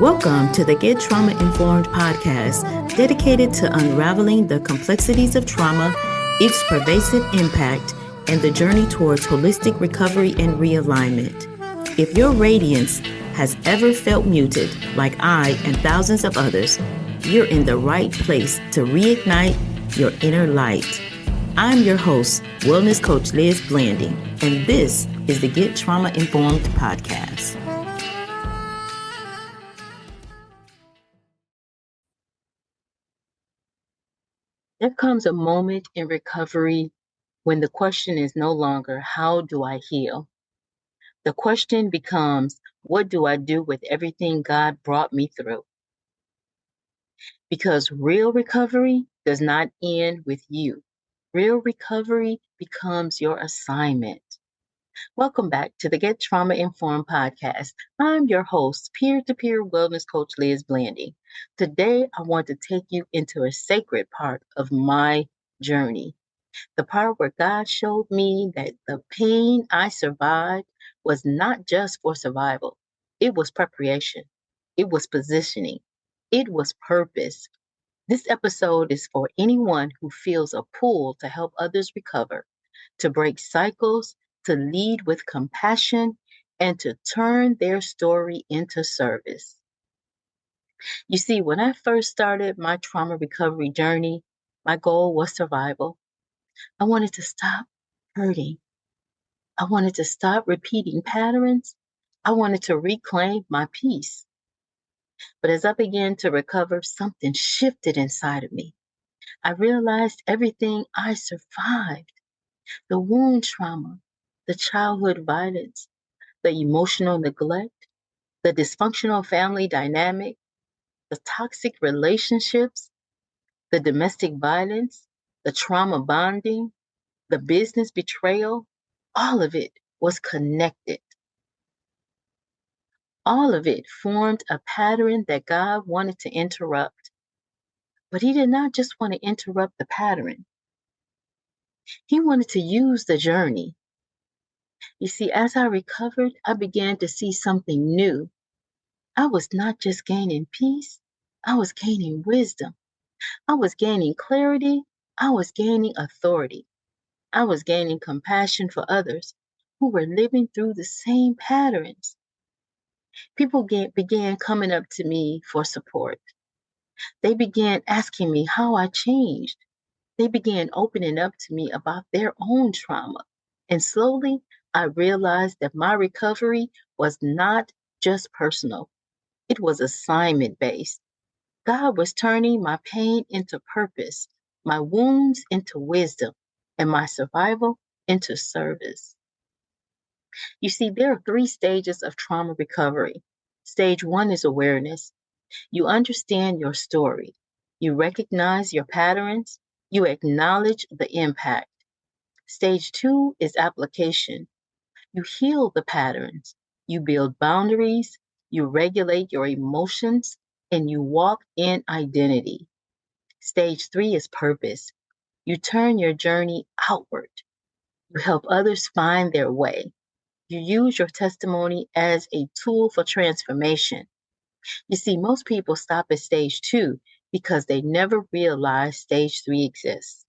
Welcome to the Get Trauma Informed podcast, dedicated to unraveling the complexities of trauma, its pervasive impact, and the journey towards holistic recovery and realignment. If your radiance has ever felt muted, like I and thousands of others, you're in the right place to reignite your inner light. I'm your host, Wellness Coach Liz Blanding, and this is the Get Trauma Informed podcast. There comes a moment in recovery when the question is no longer, how do I heal? The question becomes, what do I do with everything God brought me through? Because real recovery does not end with you. Real recovery becomes your assignment. Welcome back to the Get Trauma Informed podcast. I'm your host, peer-to-peer wellness coach Liz Blanding. Today, I want to take you into a sacred part of my journey. The part where God showed me that the pain I survived was not just for survival. It was preparation. It was positioning. It was purpose. This episode is for anyone who feels a pull to help others recover, to break cycles, to lead with compassion, and to turn their story into service. You see, when I first started my trauma recovery journey, my goal was survival. I wanted to stop hurting. I wanted to stop repeating patterns. I wanted to reclaim my peace. But as I began to recover, something shifted inside of me. I realized everything I survived, the wound trauma, the childhood violence, the emotional neglect, the dysfunctional family dynamic, the toxic relationships, the domestic violence, the trauma bonding, the business betrayal, all of it was connected. All of it formed a pattern that God wanted to interrupt. But He did not just want to interrupt the pattern. He wanted to use the journey. You see, as I recovered, I began to see something new. I was not just gaining peace, I was gaining wisdom. I was gaining clarity. I was gaining authority. I was gaining compassion for others who were living through the same patterns. People began coming up to me for support. They began asking me how I changed. They began opening up to me about their own trauma. And slowly, I realized that my recovery was not just personal, it was assignment based. God was turning my pain into purpose, my wounds into wisdom, and my survival into service. You see, there are 3 stages of trauma recovery. Stage 1 is awareness. You understand your story. You recognize your patterns. You acknowledge the impact. Stage 2 is application. You heal the patterns. You build boundaries. You regulate your emotions, and you walk in identity. Stage 3 is purpose. You turn your journey outward. You help others find their way. You use your testimony as a tool for transformation. You see, most people stop at stage 2 because they never realize stage 3 exists.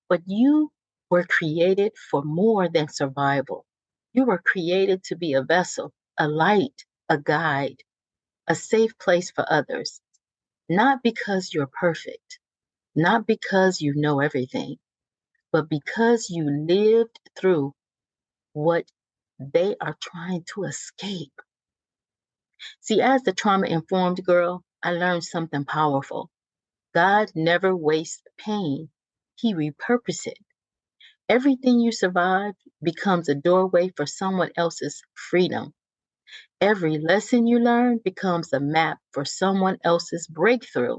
But you were created for more than survival. You were created to be a vessel, a light, a guide, a safe place for others. Not because you're perfect, not because you know everything, but because you lived through what they are trying to escape. See, as the trauma-informed girl, I learned something powerful. God never wastes pain. He repurposes it. Everything you survive becomes a doorway for someone else's freedom. Every lesson you learn becomes a map for someone else's breakthrough.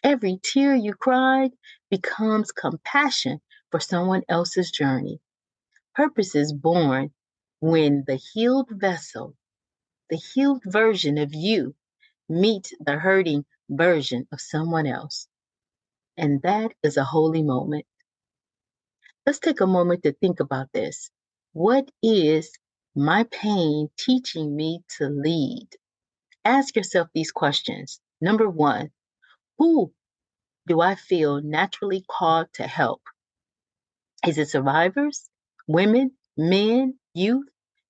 Every tear you cried becomes compassion for someone else's journey. Purpose is born when the healed vessel, the healed version of you, meets the hurting version of someone else. And that is a holy moment. Let's take a moment to think about this. What is my pain teaching me to lead? Ask yourself these questions. Number 1, who do I feel naturally called to help? Is it survivors, women, men, youth,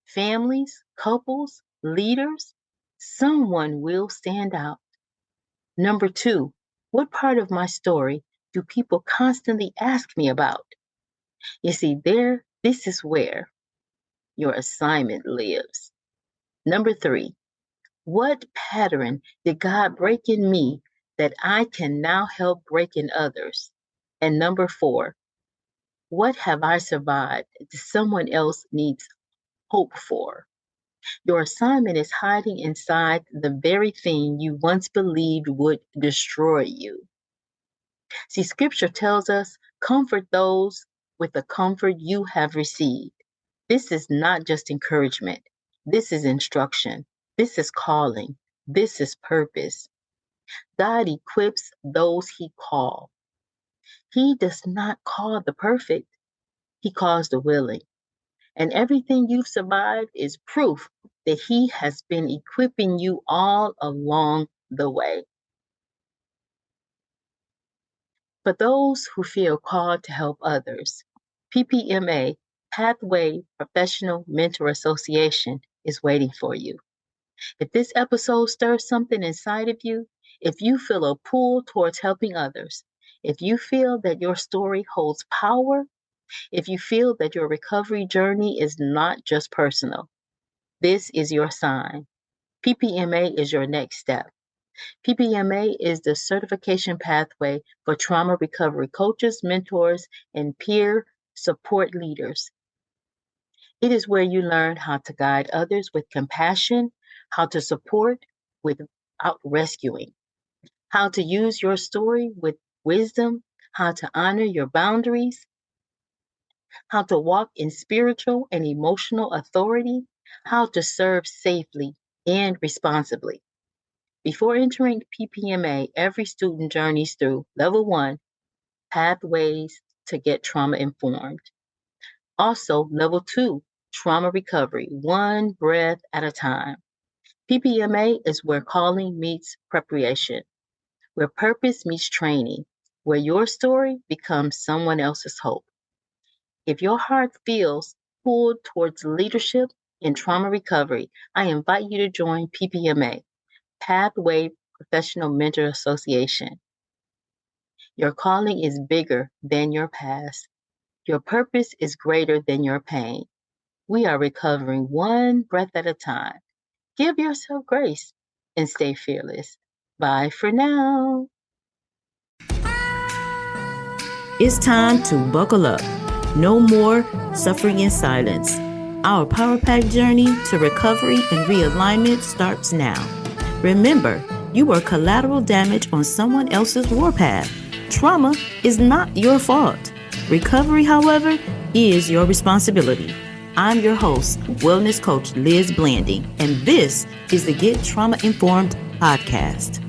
families, couples, leaders? Someone will stand out. Number 2, what part of my story do people constantly ask me about? You see, this is where your assignment lives. Number 3, what pattern did God break in me that I can now help break in others? And number 4, what have I survived that someone else needs hope for? Your assignment is hiding inside the very thing you once believed would destroy you. See, scripture tells us, comfort those with the comfort you have received. This is not just encouragement. This is instruction. This is calling. This is purpose. God equips those he calls. He does not call the perfect. He calls the willing. And everything you've survived is proof that he has been equipping you all along the way. For those who feel called to help others, PPMA, Pathway Professional Mentor Association, is waiting for you. If this episode stirs something inside of you, if you feel a pull towards helping others, if you feel that your story holds power, if you feel that your recovery journey is not just personal, this is your sign. PPMA is your next step. PPMA is the certification pathway for trauma recovery coaches, mentors, and peer support leaders. It is where you learn how to guide others with compassion, how to support without rescuing, how to use your story with wisdom, how to honor your boundaries, how to walk in spiritual and emotional authority, how to serve safely and responsibly. Before entering PPMA, every student journeys through Level 1, Pathways to Get Trauma Informed. Also, Level 2, Trauma Recovery, one breath at a time. PPMA is where calling meets preparation, where purpose meets training, where your story becomes someone else's hope. If your heart feels pulled towards leadership in trauma recovery, I invite you to join PPMA, Pathway Professional Mentor Association. Your calling is bigger than your past. Your purpose is greater than your pain. We are recovering one breath at a time. Give yourself grace and stay fearless. Bye for now. It's time to buckle up. No more suffering in silence. Our Power Pack journey to recovery and realignment starts now. Remember, you are collateral damage on someone else's warpath. Trauma is not your fault. Recovery, however, is your responsibility. I'm your host, Wellness Coach Liz Blanding, and this is the Get Trauma Informed podcast.